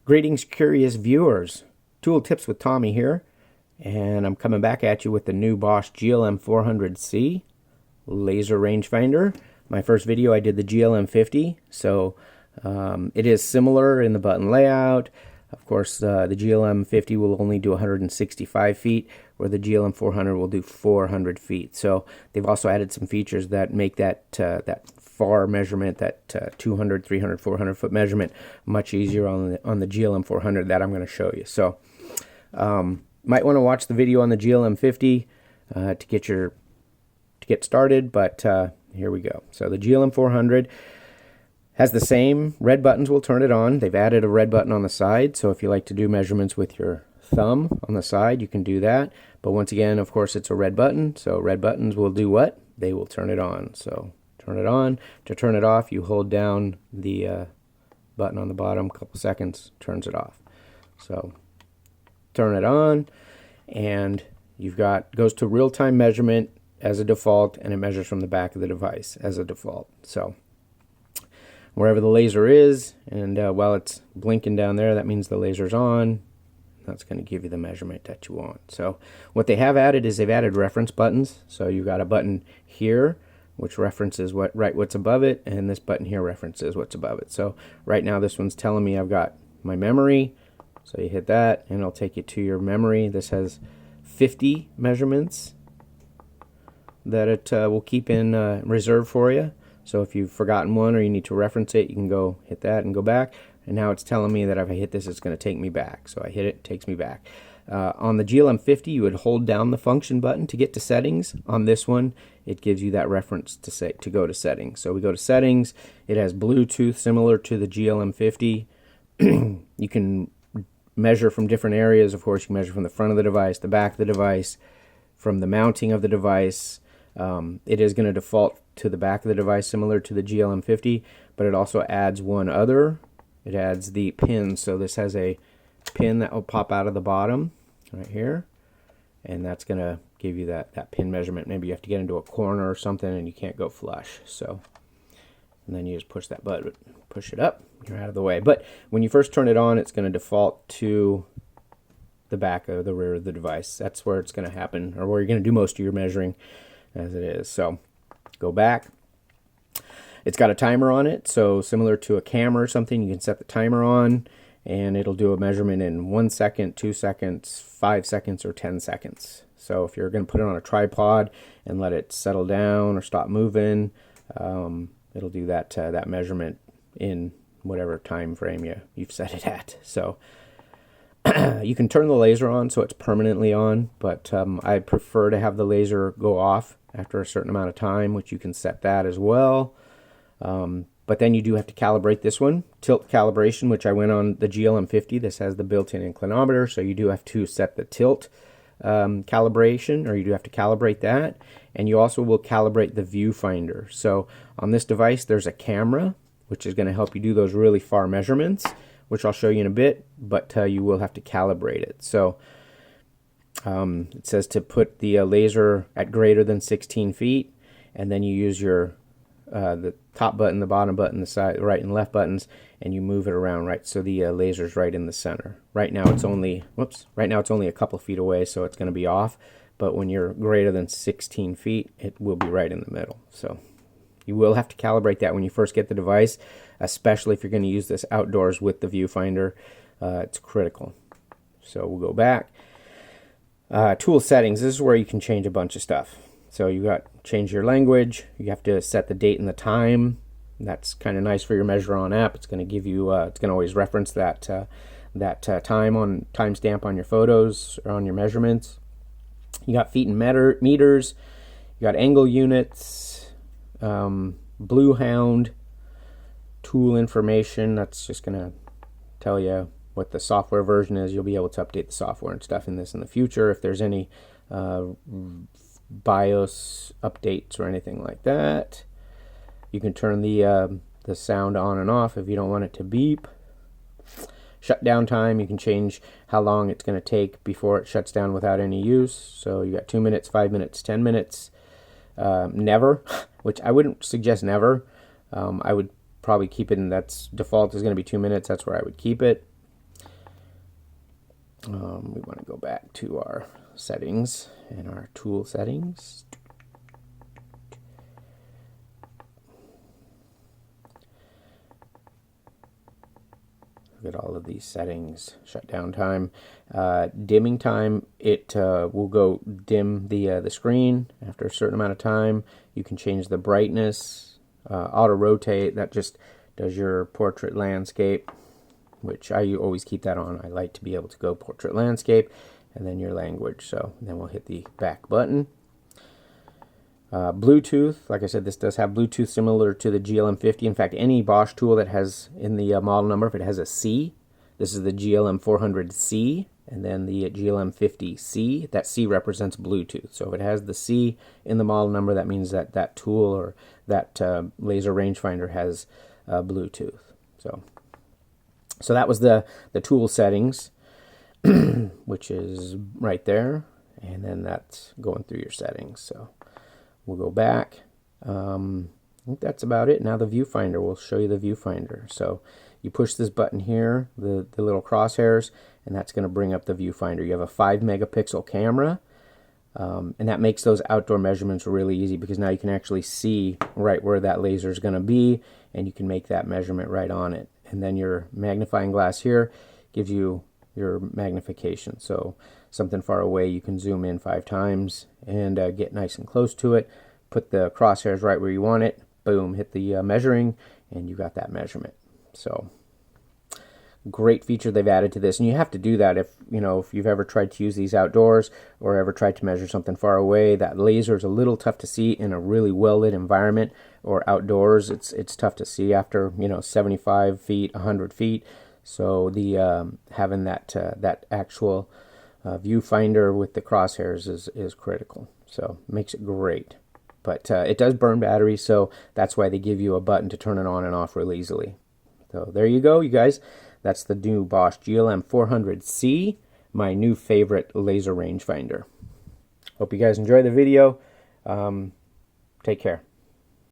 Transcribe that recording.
Greetings, curious viewers. Tool Tips with Tommy here, and I'm coming back at you with the new Bosch GLM400C laser rangefinder. My first video I did the GLM50, so it is similar in the button layout. Of course, the GLM50 will only do 165 feet, where the GLM400 will do 400 feet. So they've also added some features that make that far measurement, that 200, 300, 400 foot measurement, much easier on the GLM400 that I'm going to show you. So might want to watch the video on the GLM50 to get started, but here we go. So the GLM400 has the same red buttons. Will turn it on. They've added a red button on the side, so if you like to do measurements with your thumb on the side, you can do that. But once again, of course, it's a red button, so red buttons will do what? They will turn it on. So turn it on. To turn it off, you hold down the button on the bottom, a couple seconds, turns it off. So turn it on, and you've got, goes to real-time measurement as a default, and it measures from the back of the device as a default. So wherever the laser is, and while it's blinking down there, that means the laser's on. That's going to give you the measurement that you want. So what they have added is they've added reference buttons. So you've got a button here which references what's above it, and this button here references what's above it. So right now this one's telling me I've got my memory, so you hit that and it'll take you to your memory. This has 50 measurements that it will keep in reserve for you. So if you've forgotten one or you need to reference it, you can go hit that and go back. And now it's telling me that if I hit this, it's going to take me back. So I hit it, it takes me back. On the GLM50, you would hold down the function button to get to settings. On this one, it gives you that reference to go to settings. So we go to settings. It has Bluetooth similar to the GLM50. You can measure from different areas. Of course, you can measure from the front of the device, the back of the device, from the mounting of the device. It is going to default to the back of the device similar to the GLM50, but it also adds one other. It adds the pin. So this has a pin that will pop out of the bottom right here, and that's going to give you that pin measurement. Maybe you have to get into a corner or something and you can't go flush. So, and then you just push that button, push it up, you're out of the way. But when you first turn it on, it's going to default to the back of the rear of the device. That's where it's going to happen, or where you're going to do most of your measuring as it is. So go back. It's got a timer on it, so similar to a camera or something, you can set the timer on and it'll do a measurement in 1 second, 2 seconds, 5 seconds, or 10 seconds. So if you're going to put it on a tripod and let it settle down or stop moving, it'll do that measurement in whatever time frame you've set it at. So you can turn the laser on so it's permanently on, but I prefer to have the laser go off after a certain amount of time, which you can set that as well. But then you do have to calibrate this one, tilt calibration, which I went on the GLM50. This has the built-in inclinometer, so you do have to set the tilt calibration, or you do have to calibrate that. And you also will calibrate the viewfinder. So on this device, there's a camera, which is going to help you do those really far measurements, which I'll show you in a bit, but you will have to calibrate it. So it says to put the laser at greater than 16 feet, and then you use your the top button, the bottom button, the side, right and left buttons, and you move it around, right, so the laser's right in the center. Right now it's only, right now it's only a couple feet away, so it's going to be off, but when you're greater than 16 feet, it will be right in the middle. So you will have to calibrate that when you first get the device, especially if you're going to use this outdoors with the viewfinder. It's critical. So we'll go back. Tool settings, this is where you can change a bunch of stuff. So you got change your language. You have to set the date and the time. That's kind of nice for your Measure On app. It's going to give you, it's going to always reference that timestamp on your photos or on your measurements. You got feet and meters. You got angle units, Blue Hound, tool information. That's just going to tell you what the software version is. You'll be able to update the software and stuff in this in the future if there's any BIOS updates or anything like that. You can turn the sound on and off if you don't want it to beep. Shutdown time, you can change how long it's going to take before it shuts down without any use. So you got 2 minutes, 5 minutes, 10 minutes. Never, which I wouldn't suggest never. I would probably keep it in, that's default is going to be 2 minutes. That's where I would keep it. We want to go back to our settings and our tool settings. Look at all of these settings. Shutdown time, dimming time. It will go dim the screen after a certain amount of time. You can change the brightness, auto rotate. That just does your portrait landscape, which I always keep that on. I like to be able to go portrait landscape, and then your language. So then we'll hit the back button. Bluetooth, like I said, this does have Bluetooth similar to the GLM50. In fact, any Bosch tool that has in the model number, if it has a C, this is the GLM400C, and then the GLM50C, that C represents Bluetooth. So if it has the C in the model number, that means that that tool or that laser rangefinder has Bluetooth. So that was the tool settings, which is right there, and then that's going through your settings. So we'll go back. I think that's about it. Now the viewfinder, we'll show you the viewfinder. So you push this button here, the little crosshairs, and that's going to bring up the viewfinder. You have a 5 megapixel camera, and that makes those outdoor measurements really easy because now you can actually see right where that laser is going to be, and you can make that measurement right on it. And then your magnifying glass here gives you your magnification. So something far away, you can zoom in 5 times and get nice and close to it. Put the crosshairs right where you want it. Boom, hit the measuring, and you got that measurement. So great feature they've added to this, and you have to do that if you've ever tried to use these outdoors or ever tried to measure something far away. That laser is a little tough to see in a really well lit environment or outdoors. It's tough to see after 75 feet, 100 feet. So the having that actual viewfinder with the crosshairs is critical. So it makes it great. But it does burn batteries, so that's why they give you a button to turn it on and off real easily. So there you go, you guys. That's the new Bosch GLM400C, my new favorite laser rangefinder. Hope you guys enjoy the video. Take care.